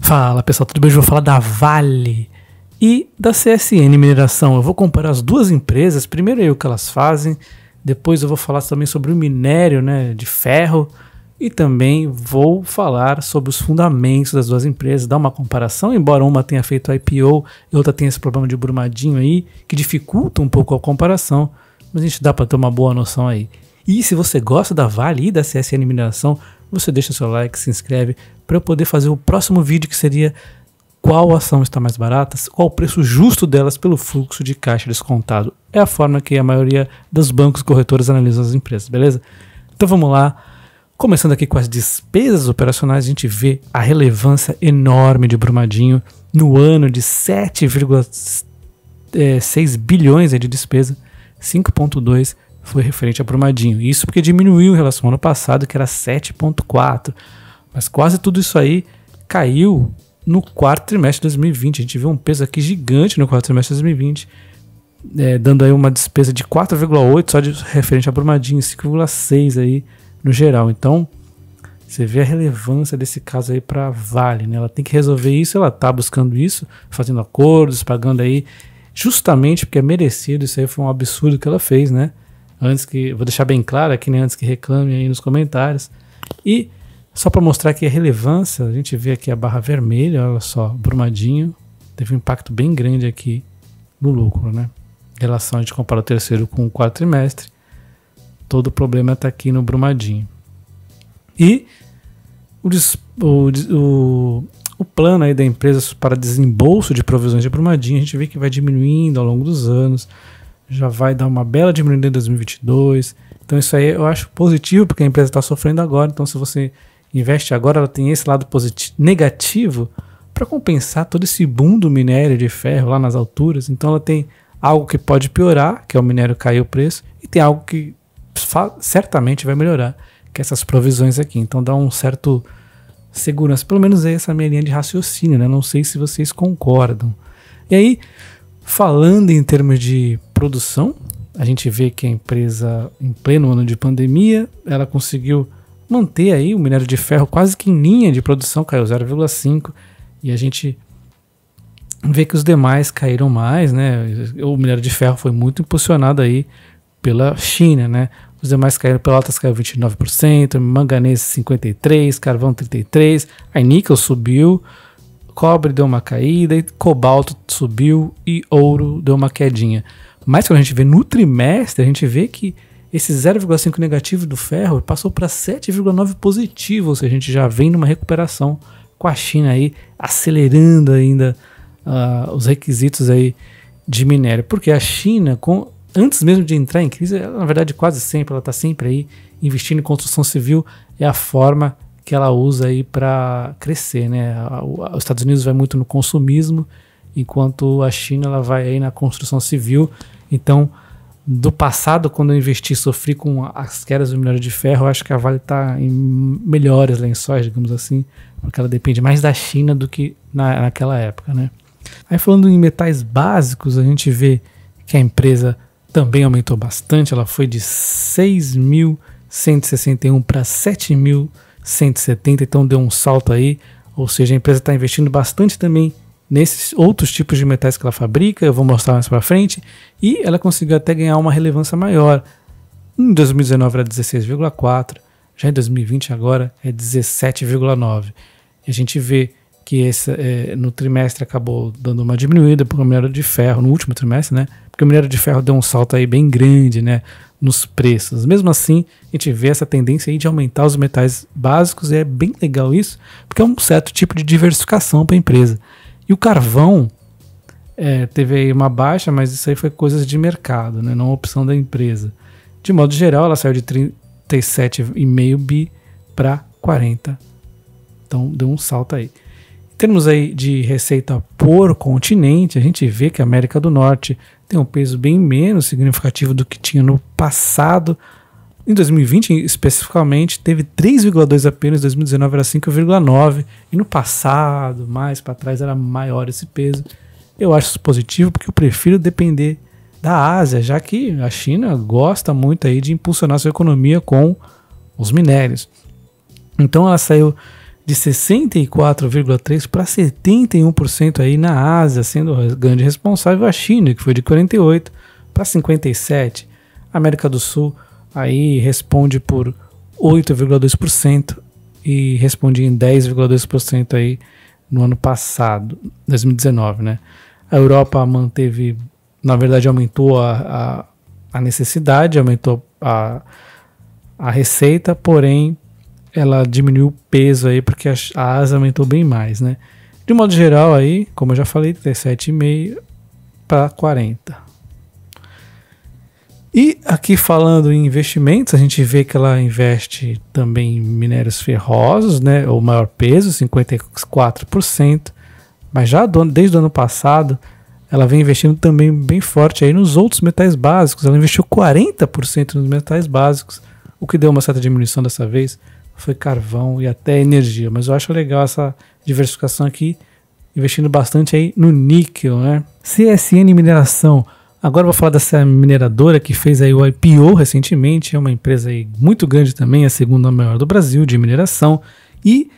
Fala pessoal, tudo bem? Hoje eu vou falar da Vale e da CSN Mineração. Eu vou comparar as duas empresas, primeiro aí o que elas fazem, depois eu vou falar também sobre o minério, né, de ferro e também vou falar sobre os fundamentos das duas empresas, dar uma comparação, embora uma tenha feito IPO e outra tenha esse problema de Brumadinho aí, que dificulta um pouco a comparação, mas a gente dá para ter uma boa noção aí. E se você gosta da Vale e da CSN Mineração, você deixa seu like, se inscreve para eu poder fazer o próximo vídeo, que seria qual ação está mais barata, qual o preço justo delas pelo fluxo de caixa descontado. É a forma que a maioria dos bancos corretores analisam as empresas, beleza? Então vamos lá. Começando aqui com as despesas operacionais, a gente vê a relevância enorme de Brumadinho no ano de 7,6 bilhões de despesa, 5,2 foi referente a Brumadinho. Isso porque diminuiu em relação ao ano passado, que era 7,4. Mas quase tudo isso aí caiu no quarto trimestre de 2020. A gente viu um peso aqui gigante no quarto trimestre de 2020, dando aí uma despesa de 4,8 só de referente a Brumadinho, 5,6 aí no geral. Então, você vê a relevância desse caso aí para a Vale, né? Ela tem que resolver isso, ela está buscando isso, fazendo acordos, pagando aí, justamente porque é merecido. Isso aí foi um absurdo que ela fez, né? Vou deixar bem claro aqui, né, antes que reclame aí nos comentários. E só para mostrar aqui a relevância, a gente vê aqui a barra vermelha, olha só, Brumadinho teve um impacto bem grande aqui no lucro, né? Em relação, a gente compara o terceiro com o quarto trimestre, todo o problema está aqui no Brumadinho. E o plano aí da empresa para desembolso de provisões de Brumadinho, a gente vê que vai diminuindo ao longo dos anos, já vai dar uma bela diminuída em 2022. Então isso aí eu acho positivo, porque a empresa está sofrendo agora. Então se você investe agora, ela tem esse lado negativo para compensar todo esse boom do minério de ferro lá nas alturas. Então ela tem algo que pode piorar, que é o minério cair o preço, e tem algo que certamente vai melhorar, que é essas provisões aqui. Então dá um certo segurança, pelo menos é essa minha linha de raciocínio, né? Não sei se vocês concordam. E aí, falando em termos de produção, a gente vê que a empresa, em pleno ano de pandemia, ela conseguiu manter aí o minério de ferro quase que em linha de produção, caiu 0,5, e a gente vê que os demais caíram mais, né? O minério de ferro foi muito impulsionado aí pela China, né? Os demais caíram, Pelotas caiu 29%, manganês 53%, carvão 33%, a níquel subiu, cobre deu uma caída, e cobalto subiu e ouro deu uma quedinha. Mas quando a gente vê no trimestre, a gente vê que esse 0,5 negativo do ferro passou para 7,9 positivo, ou seja, a gente já vem numa recuperação com a China aí acelerando ainda os requisitos aí de minério, porque a China, antes mesmo de entrar em crise, ela, na verdade quase sempre, ela está sempre aí investindo em construção civil, é a forma que ela usa aí para crescer, né? Os Estados Unidos vai muito no consumismo, enquanto a China ela vai aí na construção civil. Então, do passado, quando eu investi, sofri com as quedas do minério de ferro, eu acho que a Vale está em melhores lençóis, digamos assim, porque ela depende mais da China do que naquela época, né? Aí falando em metais básicos, a gente vê que a empresa também aumentou bastante, ela foi de 6.161 para 7.170, então deu um salto aí, ou seja, a empresa está investindo bastante também nesses outros tipos de metais que ela fabrica, eu vou mostrar mais para frente, e ela conseguiu até ganhar uma relevância maior. Em 2019 era 16,4, já em 2020 agora é 17,9. E a gente vê que no trimestre acabou dando uma diminuída para o minério de ferro, no último trimestre, né? Porque o minério de ferro deu um salto aí bem grande, né, nos preços. Mesmo assim, a gente vê essa tendência aí de aumentar os metais básicos, e é bem legal isso, porque é um certo tipo de diversificação para a empresa. E o carvão teve aí uma baixa, mas isso aí foi coisas de mercado, né, não opção da empresa. De modo geral, ela saiu de 37,5 bi para 40. Então deu um salto aí. Em termos aí de receita por continente, a gente vê que a América do Norte tem um peso bem menos significativo do que tinha no passado. Em 2020, especificamente, teve 3,2 apenas, em 2019 era 5,9, e no passado, mais para trás, era maior esse peso. Eu acho isso positivo, porque eu prefiro depender da Ásia, já que a China gosta muito aí de impulsionar sua economia com os minérios. Então ela saiu de 64,3% para 71% aí na Ásia, sendo o grande responsável a China, que foi de 48% para 57%. A América do Sul aí responde por 8,2% e respondia em 10,2% aí no ano passado, 2019, né? A Europa manteve, na verdade, aumentou a necessidade, aumentou a receita, porém ela diminuiu o peso aí porque a Ásia aumentou bem mais, né? De modo geral aí, como eu já falei, 37,5% para 40%. E aqui falando em investimentos, a gente vê que ela investe também em minérios ferrosos, né? O maior peso, 54%, mas já desde o ano passado ela vem investindo também bem forte aí nos outros metais básicos. Ela investiu 40% nos metais básicos, o que deu uma certa diminuição dessa vez foi carvão e até energia, mas eu acho legal essa diversificação aqui, investindo bastante aí no níquel, né? CSN Mineração. Agora eu vou falar dessa mineradora que fez aí o IPO recentemente, é uma empresa aí muito grande também, a segunda maior do Brasil de mineração, e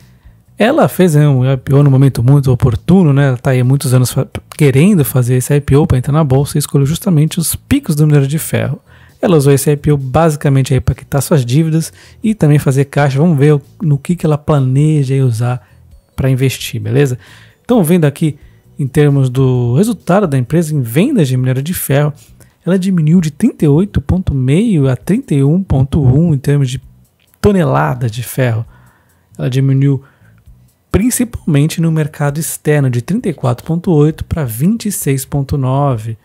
ela fez um IPO no momento muito oportuno, né? Ela está aí há muitos anos querendo fazer esse IPO para entrar na bolsa e escolheu justamente os picos do minério de ferro. Ela usou esse IPO basicamente aí para quitar suas dívidas e também fazer caixa. Vamos ver no que ela planeja usar para investir, beleza? Então, vendo aqui em termos do resultado da empresa em vendas de minério de ferro, ela diminuiu de 38,5 a 31,1 em termos de toneladas de ferro. Ela diminuiu principalmente no mercado externo, de 34,8 para 26,9.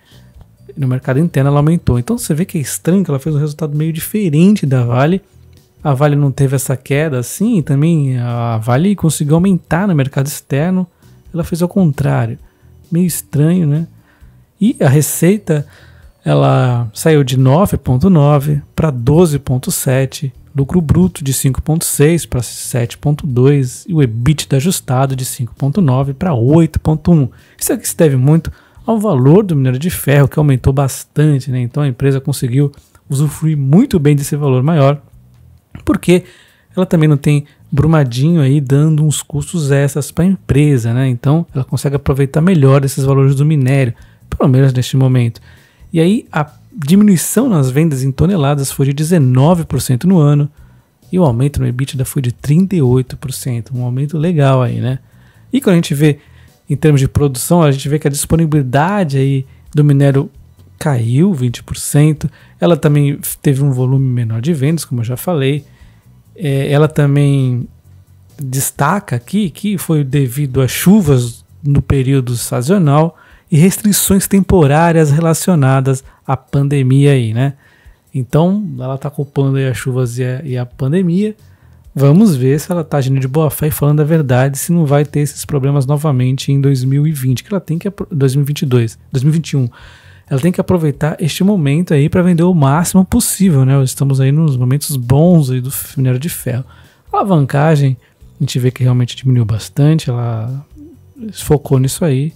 No mercado interno ela aumentou. Então você vê que é estranho que ela fez um resultado meio diferente da Vale. A Vale não teve essa queda assim, também a Vale conseguiu aumentar no mercado externo. Ela fez ao contrário. Meio estranho, né? E a receita, ela saiu de 9,9 para 12,7, lucro bruto de 5,6 para 7,2 e o EBITDA ajustado de 5,9 para 8,1. Isso aqui se deve muito ao valor do minério de ferro, que aumentou bastante, né? Então a empresa conseguiu usufruir muito bem desse valor maior, porque ela também não tem Brumadinho aí dando uns custos extras para a empresa, né? Então ela consegue aproveitar melhor esses valores do minério, pelo menos neste momento. E aí a diminuição nas vendas em toneladas foi de 19% no ano e o aumento no EBITDA foi de 38%, um aumento legal aí, né? E quando a gente vê em termos de produção, a gente vê que a disponibilidade aí do minério caiu 20%, ela também teve um volume menor de vendas, como eu já falei. Ela também destaca aqui que foi devido a chuvas no período sazonal e restrições temporárias relacionadas à pandemia aí, né? Então, ela está culpando aí as chuvas e a pandemia. Vamos ver se ela está agindo de boa fé e falando a verdade, se não vai ter esses problemas novamente em 2020, que ela tem que 2021. Ela tem que aproveitar este momento aí para vender o máximo possível, né? Estamos aí nos momentos bons aí do minério de ferro. A alavancagem, a gente vê que realmente diminuiu bastante, ela focou nisso aí.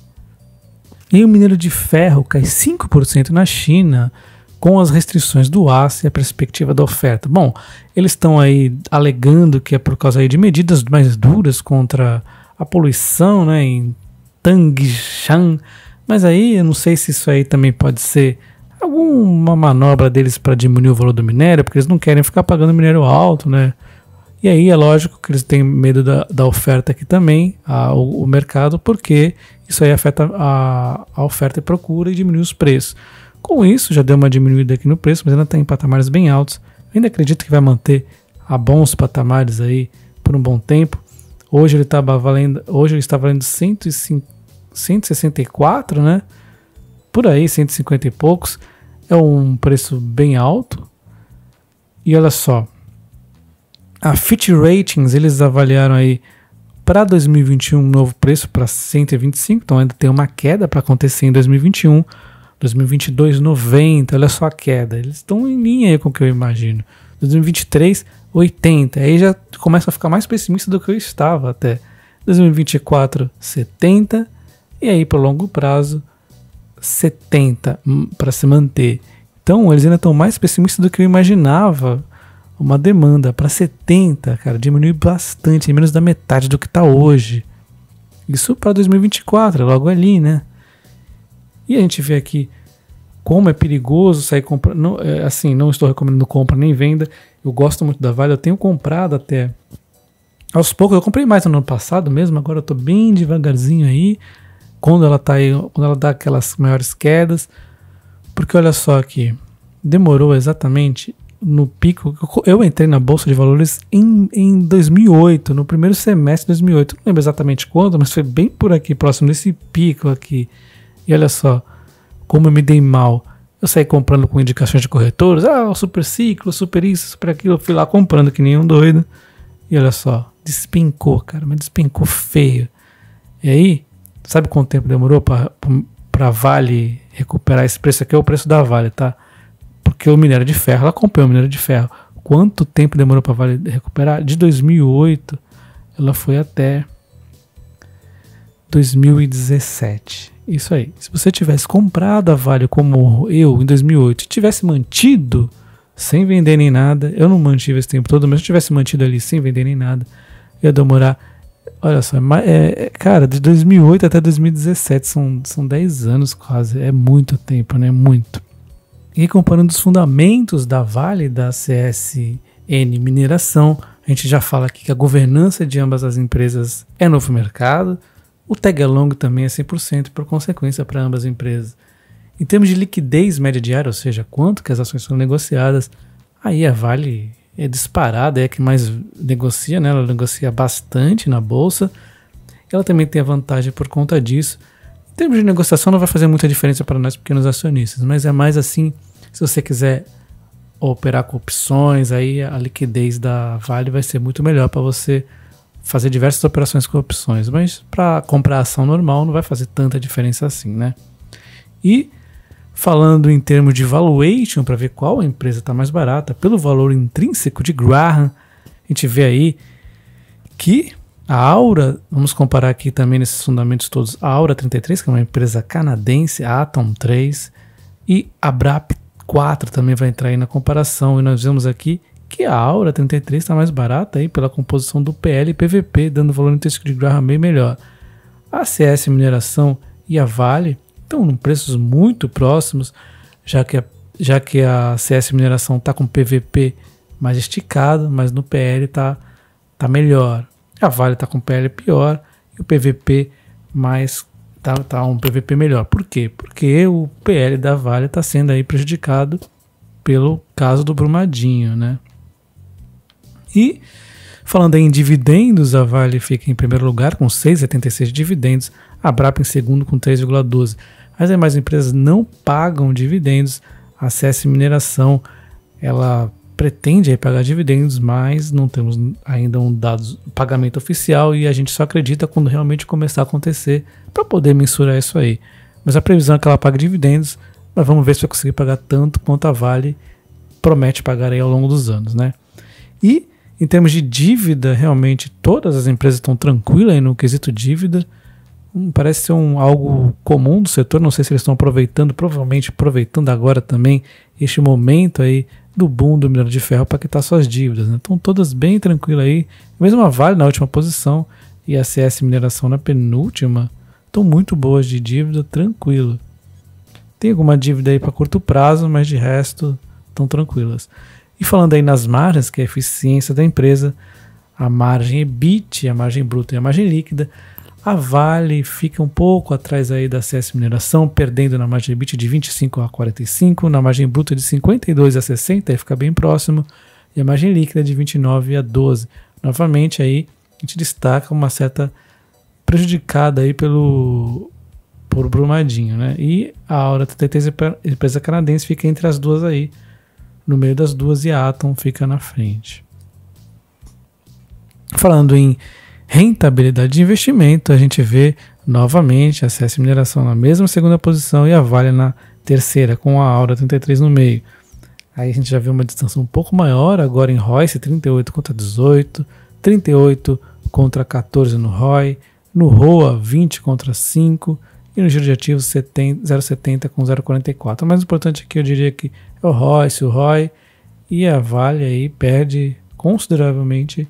E o minério de ferro cai 5% na China, com as restrições do aço e a perspectiva da oferta. Bom, eles estão aí alegando que é por causa aí de medidas mais duras contra a poluição, né, em Tangshan. Mas aí eu não sei se isso aí também pode ser alguma manobra deles para diminuir o valor do minério, porque eles não querem ficar pagando minério alto, né? E aí é lógico que eles têm medo da oferta aqui também, o mercado, porque isso aí afeta a oferta e procura e diminui os preços. Com isso, já deu uma diminuída aqui no preço, mas ainda está em patamares bem altos. Eu ainda acredito que vai manter a bons patamares aí por um bom tempo. Hoje ele está valendo 164, né? Por aí, 150 e poucos. É um preço bem alto. E olha só, a Fitch Ratings, eles avaliaram aí para 2021 um novo preço para 125, então ainda tem uma queda para acontecer em 2021. 2022, 90, olha só a queda. Eles estão em linha aí com o que eu imagino. 2023, 80. Aí já começa a ficar mais pessimista do que eu estava até. 2024, 70. E aí, para longo prazo, 70 para se manter. Então, eles ainda estão mais pessimistas do que eu imaginava uma demanda para 70, cara, diminuiu bastante, menos da metade do que está hoje. Isso para 2024, logo ali, né? E a gente vê aqui como é perigoso sair comprando. Assim, não estou recomendando compra nem venda. Eu gosto muito da Vale, eu tenho comprado até. Aos poucos, eu comprei mais no ano passado mesmo, agora eu estou bem devagarzinho aí. Quando ela tá aí, quando ela dá aquelas maiores quedas. Porque olha só aqui, demorou exatamente no pico. Eu entrei na Bolsa de Valores em 2008, no primeiro semestre de 2008. Não lembro exatamente quando, mas foi bem por aqui, próximo desse pico aqui. E olha só, como eu me dei mal. Eu saí comprando com indicações de corretores. O super ciclo, super isso, super aquilo. Eu fui lá comprando que nem um doido. E olha só, despencou, cara, mas despencou feio. E aí, sabe quanto tempo demorou para Vale recuperar esse preço? Aqui é o preço da Vale, tá? Porque o minério de ferro, ela comprou o minério de ferro. Quanto tempo demorou para Vale recuperar? De 2008, ela foi até 2017. Isso aí. Se você tivesse comprado a Vale como eu em 2008 e tivesse mantido sem vender nem nada, eu não mantive esse tempo todo, mas se eu tivesse mantido ali sem vender nem nada, ia demorar, olha só, cara, de 2008 até 2017, são 10 anos quase, é muito tempo, né? Muito. E comparando os fundamentos da Vale, da CSN Mineração, a gente já fala aqui que a governança de ambas as empresas é novo mercado, o tag along também é 100% por consequência para ambas as empresas. Em termos de liquidez média diária, ou seja, quanto que as ações são negociadas, aí a Vale é disparada, é a que mais negocia, né? Ela negocia bastante na bolsa. Ela também tem a vantagem por conta disso. Em termos de negociação não vai fazer muita diferença para nós pequenos acionistas, mas é mais assim, se você quiser operar com opções, aí a liquidez da Vale vai ser muito melhor para você fazer diversas operações com opções, mas para comprar ação normal não vai fazer tanta diferença assim, né? E falando em termos de valuation, para ver qual a empresa está mais barata, pelo valor intrínseco de Graham, a gente vê aí que a Aura, vamos comparar aqui também nesses fundamentos todos, a Aura 33, que é uma empresa canadense, a Atom 3, e a BRAP 4 também vai entrar aí na comparação, e nós vemos aqui que a Aura 33 está mais barata aí pela composição do PL e PVP, dando valor intrínseco de Graham bem melhor. A CS Mineração e a Vale estão em preços muito próximos, já que a CS Mineração está com PVP mais esticado, mas no PL tá melhor. A Vale está com PL pior e o PVP tá um PVP melhor. Por quê? Porque o PL da Vale está sendo aí prejudicado pelo caso do Brumadinho, né? E falando aí em dividendos, a Vale fica em primeiro lugar com 6,76 de dividendos, a BRAP em segundo com 3,12. As demais empresas não pagam dividendos. A CS Mineração, ela pretende aí pagar dividendos, mas não temos ainda um pagamento oficial e a gente só acredita quando realmente começar a acontecer para poder mensurar isso aí. Mas a previsão é que ela pague dividendos, mas vamos ver se vai conseguir pagar tanto quanto a Vale promete pagar aí ao longo dos anos, né? E em termos de dívida, realmente todas as empresas estão tranquilas aí no quesito dívida. Parece ser algo comum do setor, não sei se eles estão aproveitando, provavelmente aproveitando agora também este momento aí do boom do minério de ferro para quitar suas dívidas, né? Estão todas bem tranquilas aí, mesmo a Vale na última posição e a CS Mineração na penúltima, estão muito boas de dívida, tranquilo. Tem alguma dívida aí para curto prazo, mas de resto estão tranquilas. E falando aí nas margens, que é a eficiência da empresa, a margem EBIT, a margem bruta e a margem líquida, a Vale fica um pouco atrás aí da CS Mineração, perdendo na margem EBIT de 25 a 45, na margem bruta de 52 a 60, aí fica bem próximo, e a margem líquida de 29 a 12. Novamente aí a gente destaca uma certa prejudicada aí por Brumadinho, né? E a Aura 33, empresa canadense, fica entre as duas aí, no meio das duas, e a Atom fica na frente. Falando em rentabilidade de investimento, a gente vê novamente a CS Mineração na mesma segunda posição e a Vale na terceira, com a Aura 33 no meio. Aí a gente já vê uma distância um pouco maior, agora em ROIC, 38 contra 18, 38 contra 14 no ROI, no ROA 20 contra 5 e no giro de ativos 0,70 com 0,44. O mais importante aqui eu diria que é o ROIC, o ROI e a Vale aí perde consideravelmente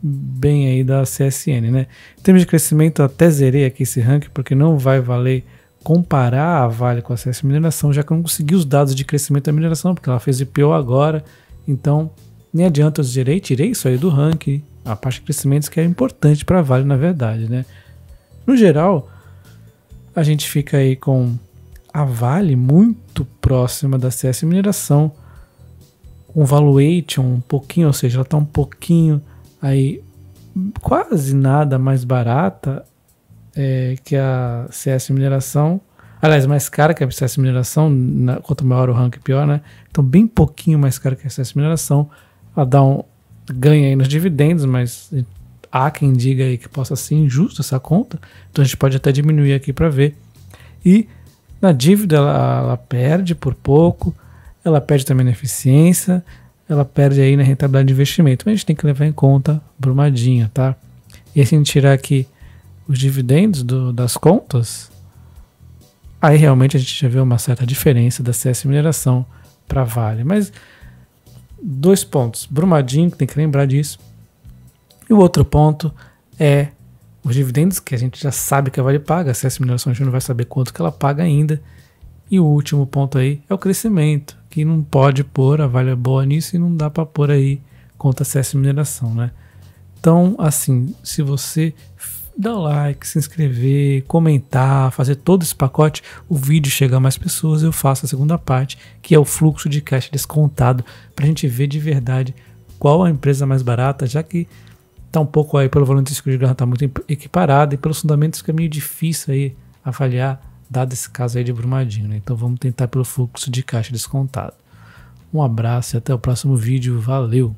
bem aí da CSN, né? Em termos de crescimento, eu até zerei aqui esse ranking, porque não vai valer comparar a Vale com a CS Mineração, já que eu não consegui os dados de crescimento da mineração, porque ela fez IPO agora, então nem adianta, eu tirei isso aí do ranking, a parte de crescimentos que é importante para a Vale, na verdade, né? No geral, a gente fica aí com a Vale muito próxima da CS Mineração, um valuation um pouquinho, ou seja, ela está um pouquinho aí, quase nada mais barata que a CS Mineração, aliás, mais cara que a CS Mineração, quanto maior o ranking pior, né? Então bem pouquinho mais cara que a CS Mineração, ela ganha aí nos dividendos, mas há quem diga aí que possa ser injusto essa conta, então a gente pode até diminuir aqui para ver. E na dívida ela perde por pouco, ela perde também na eficiência, ela perde aí na rentabilidade de investimento, mas a gente tem que levar em conta Brumadinho, tá? E se a gente tirar aqui os dividendos das contas, aí realmente a gente já vê uma certa diferença da CS Mineração para Vale. Mas 2 pontos, Brumadinho, que tem que lembrar disso, e o outro ponto é os dividendos, que a gente já sabe que a Vale paga, a CS Mineração a gente não vai saber quanto que ela paga ainda. E o último ponto aí é o crescimento, que não pode pôr, a Vale é boa nisso e não dá para pôr aí conta CS Mineração, né? Então, assim, se você dá o like, se inscrever, comentar, fazer todo esse pacote, o vídeo chega a mais pessoas, eu faço a segunda parte, que é o fluxo de caixa descontado, para a gente ver de verdade qual a empresa mais barata, já que está um pouco aí pelo volume de risco de guerra, está muito equiparado, e pelos fundamentos fica meio difícil aí avaliar, dado esse caso aí de Brumadinho, né? Então vamos tentar pelo fluxo de caixa descontado. Um abraço e até o próximo vídeo. Valeu!